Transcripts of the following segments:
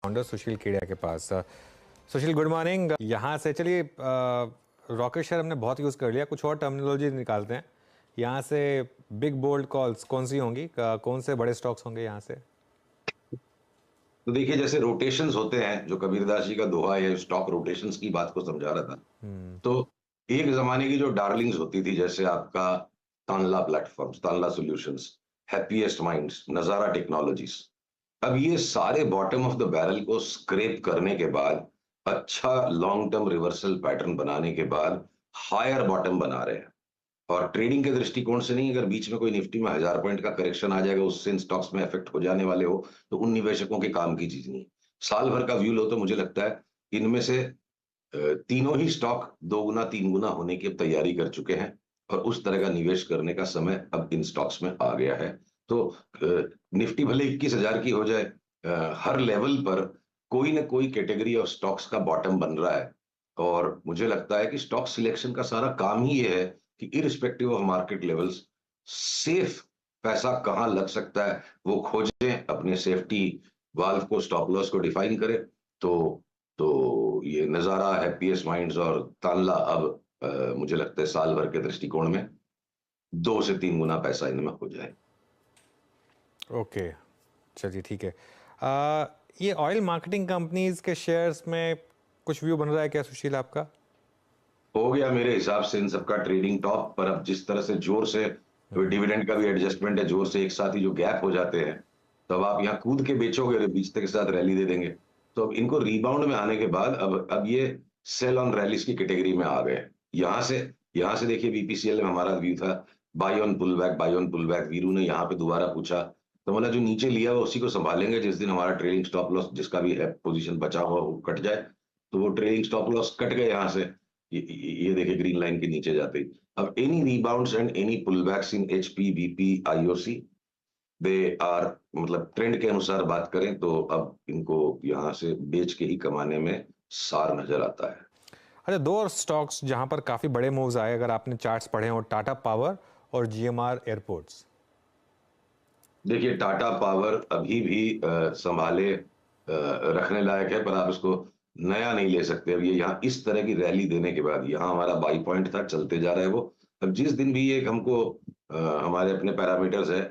Founder सुशील केडिया के पास। सुशील, good morning. यहाँ से चलिए, रॉकेट शेयर हमने बहुत यूज़ कर लिया, कुछ और टर्मिनोलॉजी निकालते हैं। यहाँ से बिग बोल्ड कॉल्स कौन सी होंगी, कौन से बड़े स्टॉक्स होंगे यहाँ से? तो देखिए, जैसे रोटेशंस होते हैं, जो कबीरदास जी का दोहा है, स्टॉक रोटेशंस की बात को समझा रहा था। तो एक जमाने की जो डार्लिंग्स होती थी, जैसे आपका Tanla platforms, Tanla solutions, happiest minds, नजारा टेक्नोलॉजीज, अब ये सारे बॉटम ऑफ द बैरल को स्क्रैप करने के बाद, अच्छा लॉन्ग टर्म रिवर्सल पैटर्न बनाने के बाद हायर बॉटम बना रहे हैं। और ट्रेडिंग के दृष्टिकोण से नहीं, अगर बीच में कोई निफ्टी में 1000 पॉइंट का करेक्शन आ जाएगा, उससे इन स्टॉक्स में इफेक्ट हो जाने वाले हो, तो उन निवेशकों के काम की चीज नहीं। साल भर का व्यू लो तो मुझे लगता है इनमें से तीनों ही स्टॉक 2 गुना 3 गुना होने की तैयारी कर चुके हैं, और उस तरह का निवेश करने का समय अब इन स्टॉक्स में आ गया है। तो निफ्टी भले 21,000 की हो जाए, हर लेवल पर कोई ना कोई कैटेगरी ऑफ स्टॉक्स का बॉटम बन रहा है। और मुझे लगता है कि स्टॉक सिलेक्शन का सारा काम ही ये है कि irrespective of market levels, safe पैसा कहां लग सकता है वो खोजें, अपने सेफ्टी वाल्व को, स्टॉप लॉस को डिफाइन करें। तो ये नजारा, हैप्पीएस्ट माइंड्स और तानला अब मुझे लगता है साल भर के दृष्टिकोण में 2 से 3 गुना पैसा इनमें हो जाए। ओके, चलिए ठीक है। ये ऑयल मार्केटिंग कंपनीज के शेयर्स में कुछ व्यू बन रहा है क्या सुशील आपका? हो गया मेरे हिसाब से इन सबका ट्रेडिंग टॉप पर। अब जिस तरह से जोर से डिविडेंड का भी एडजस्टमेंट है, जोर से एक साथ ही जो गैप हो जाते हैं, तो अब आप यहाँ कूद के बेचोगे और बीचते के साथ रैली दे देंगे। तो अब इनको रीबाउंड में आने के बाद अब ये सेल ऑन रैलीज की कैटेगरी में आ गए। यहाँ से देखिए, बीपीसीएल में हमारा व्यू था buy on pull back, buy on pull back. Veeru ने यहाँ पे दोबारा पूछा, तो बोला जो नीचे लिया हुआ उसी को संभालेंगे, जिस दिन हमारा ट्रेलिंग स्टॉप लॉस, जिसका भी है पोजीशन बचा हुआ, वो कट जाए। तो वो ट्रेलिंग स्टॉप लॉस कट गए यहाँ से। ये देखिए ग्रीन लाइन के नीचे जाते ही। अब any rebounds and any pullbacks in HP, BP, IOC, they are, मतलब ट्रेंड के अनुसार बात करें तो अब इनको यहाँ से बेच के ही कमाने में सार नजर आता है। अच्छा, दो और स्टॉक्स जहां पर काफी बड़े मूव्स आए, अगर आपने चार्ट्स पढ़े हो, टाटा पावर और जीएमआर एयरपोर्ट्स। देखिए, टाटा पावर अभी भी संभाले रखने लायक है, पर आप इसको नया नहीं ले सकते। अब ये यहाँ इस तरह की रैली देने के बाद, यहाँ हमारा बाई पॉइंट था, चलते जा रहा है वो। अब जिस दिन भी ये हमको हमारे अपने पैरामीटर्स है,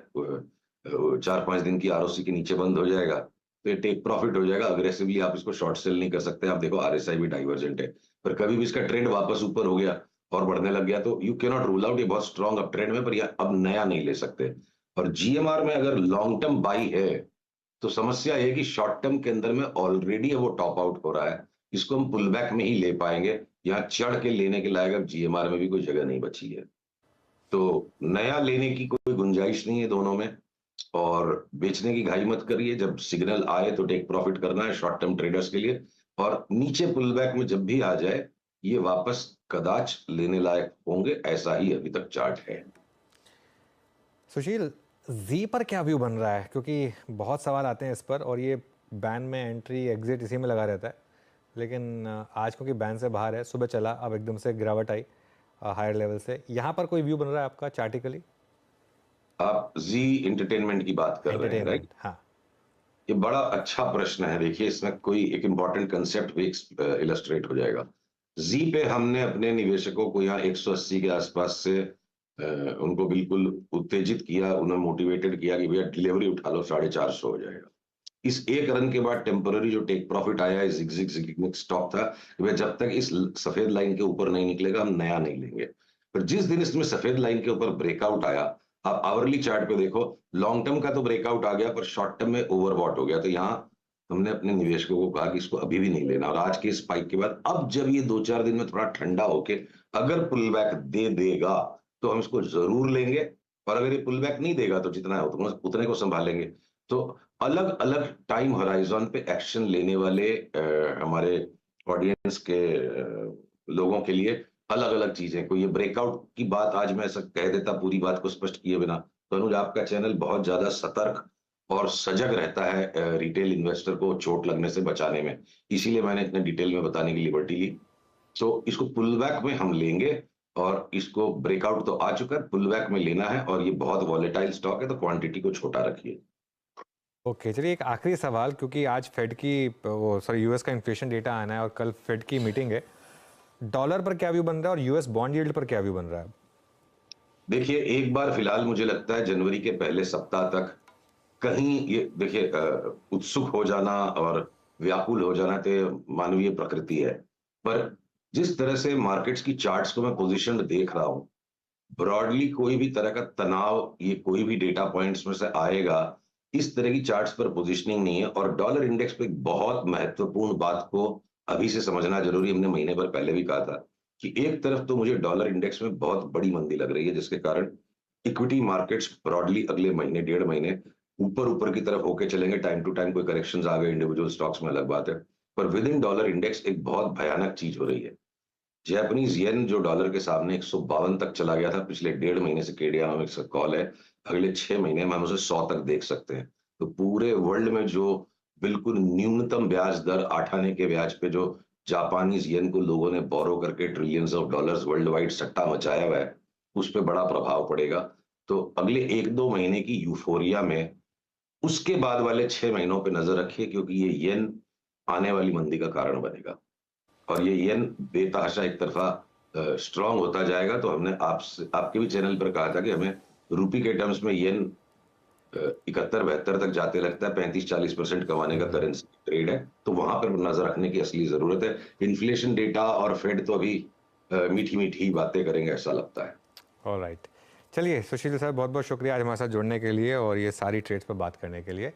4-5 दिन की आरओसी के नीचे बंद हो जाएगा, तो ये टेक प्रॉफिट हो जाएगा। अग्रेसिवली आप इसको शॉर्ट सेल नहीं कर सकते। आप देखो, आरएसआई भी डाइवर्जेंट है, पर कभी भी इसका ट्रेंड वापस ऊपर हो गया और बढ़ने लग गया, तो you can not rule out, ये बहुत स्ट्रॉन्ग अप ट्रेंड में, पर ये अब नया नहीं ले सकते। और जीएमआर में अगर लॉन्ग टर्म बाई है, तो समस्या है कि शॉर्ट टर्म के अंदर में ऑलरेडी वो टॉप आउट हो रहा है। इसको हम पुल बैक में ही ले पाएंगे, यहाँ चढ़ के लेने के लायक अब जीएमआर में भी कोई जगह नहीं बची है। तो नया लेने की कोई गुंजाइश नहीं है दोनों में, और बेचने की घाई मत करिए। जब सिग्नल आए तो टेक प्रॉफिट करना है शॉर्ट टर्म ट्रेडर्स के लिए, और नीचे पुल बैक में जब भी आ जाए, ये वापस कदाच लेने लायक होंगे, ऐसा ही अभी तक चार्ट है। सुशील, जी पर क्या व्यू बन रहा है? क्योंकि बहुत सवाल आते हैं इस पर, और ये बैन में एंट्री एग्जिट इसी में लगा रहता है। लेकिन आज क्योंकि बैन से बाहर है, सुबह चला, अब एकदम से गिरावट आई हायर लेवल से। यहाँ पर कोई व्यू बन रहा है आपका चार्टिकली? आप जी इंटरटेनमेंट की बात कर रहे हैं, राइट? एंटरटेनमेंट, हाँ। ये बड़ा अच्छा प्रश्न है। देखिए, इसमें कोई एक इंपॉर्टेंट कंसेप्ट भी इलस्ट्रेट हो जाएगा। जी पे हमने अपने निवेशकों को यहाँ 180 के आसपास से उनको बिल्कुल उत्तेजित किया, उन्हें मोटिवेटेड किया कि भैया डिलीवरी उठा लो, 450 हो जाएगा। इस एक रन के बाद टेम्पररी जो टेक प्रॉफिट आया है, जिग स्टॉक था कि भैया जब तक इस सफेद लाइन के ऊपर नहीं निकलेगा हम नया नहीं लेंगे। पर जिस दिन इसमें सफेद लाइन के ऊपर ब्रेकआउट आया, आप आवरली चार्ट पे देखो, लॉन्ग टर्म का तो ब्रेकआउट आ गया, पर शॉर्ट टर्म में ओवरबॉट हो गया। तो यहाँ हमने अपने निवेशकों को कहा कि इसको अभी भी नहीं लेना। और आज के स्पाइक के बाद, अब जब ये 2-4 दिन में थोड़ा ठंडा होके अगर पुल बैक दे देगा, तो हम इसको जरूर लेंगे। और अगर ये पुल बैक नहीं देगा, तो जितना है उतने को संभालेंगे। तो अलग अलग टाइम होराइजन पे एक्शन लेने वाले हमारे ऑडियंस के लोगों के लिए अलग अलग चीजें। कोई ये ब्रेकआउट की बात आज मैं ऐसा कह देता पूरी बात को स्पष्ट किए बिना, तो अनुज, आपका चैनल बहुत ज्यादा सतर्क और सजग रहता है रिटेल इन्वेस्टर को चोट लगने से बचाने में, इसीलिए मैंने इतने डिटेल में बताने की लिबर्टी ली। तो इसको पुल बैक में हम लेंगे, और इसको ब्रेकआउट तो आ चुका है, पुल बैक में लेना है। और ये बहुत वॉलेटाइल स्टॉक है, तो क्वांटिटी को छोटा रखिए। ओके, चलिए एक आखिरी सवाल, क्योंकि आज फेड की वो सॉरी यूएस का इन्फ्लेशन डेटा आना है और कल फेड की मीटिंग है। डॉलर पर क्या व्यू बन रहा है और यूएस बॉन्ड यील्ड पर क्या व्यू बन रहा है? देखिए, एक बार फिलहाल मुझे लगता है जनवरी के पहले सप्ताह तक कहीं ये देखिए उत्सुक हो जाना और व्याकुल हो जाना तो मानवीय प्रकृति है। पर जिस तरह से मार्केट्स की चार्ट्स को मैं पोज़ीशन्ड देख रहा हूँ, ब्रॉडली कोई भी तरह का तनाव ये कोई भी डेटा पॉइंट्स में से आएगा, इस तरह की चार्ट्स पर पोज़ीशनिंग नहीं है और डॉलर इंडेक्स पे एक बहुत महत्वपूर्ण बात को अभी से समझना ज़रूरी है। हमने महीने भर पहले भी कहा था कि एक तरफ तो मुझे डॉलर इंडेक्स में बहुत बड़ी मंदी लग रही है, जिसके कारण इक्विटी मार्केट्स ब्रॉडली अगले महीने, डेढ़ महीने ऊपर-ऊपर की तरफ होके चलेंगे। टाइम टू टाइम कोई करेक्शंस आ गए इंडिविजुअल स्टॉक्स में अलग बात है। पर विद इन डॉलर इंडेक्स एक बहुत भयानक चीज़ हो रही है। जैपनीज़ येन जो डॉलर के सामने 152 तक चला गया था पिछले डेढ़ महीने से, केडियानॉमिक्स का कॉल है, अगले 6 महीने में हम उसे 100 तक देख सकते हैं। तो पूरे वर्ल्ड में जो बिल्कुल न्यूनतम ब्याज दर 8 आने के ब्याज पे जो जापानीज़ येन को लोगों ने बोरो करके trillions of dollars world wide सट्टा मचाया हुआ है, उस पे बड़ा प्रभाव पड़ेगा। तो अगले 1-2 महीने की यूफ़ोरिया में उसके बाद वाले 6 महीनों पे नज़र रखिए, क्योंकि ये येन आने वाली मंदी का कारण बनेगा। और ये येन बेतहाशा एक तरफ़ा स्ट्रॉन्ग होता जाएगा। तो हमने आपसे आपके भी चैनल पर कहा था कि हमें रुपए के टर्म्स में येन 71-72 तक जाते लगता है, 35-40% कमाने का करेंसी ट्रेड है। तो वहाँ पर नज़र रखने की असली ज़रूरत है। इन्फ्लेशन डेटा और फेड तो अभी मीठी-मीठी बातें करेंगे ऐसा लगता है। ऑलराइट, चलिए सुशील सर, बहुत बहुत शुक्रिया आज हमारे साथ जुड़ने के लिए और ये सारी ट्रेड्स पर बात करने के लिए।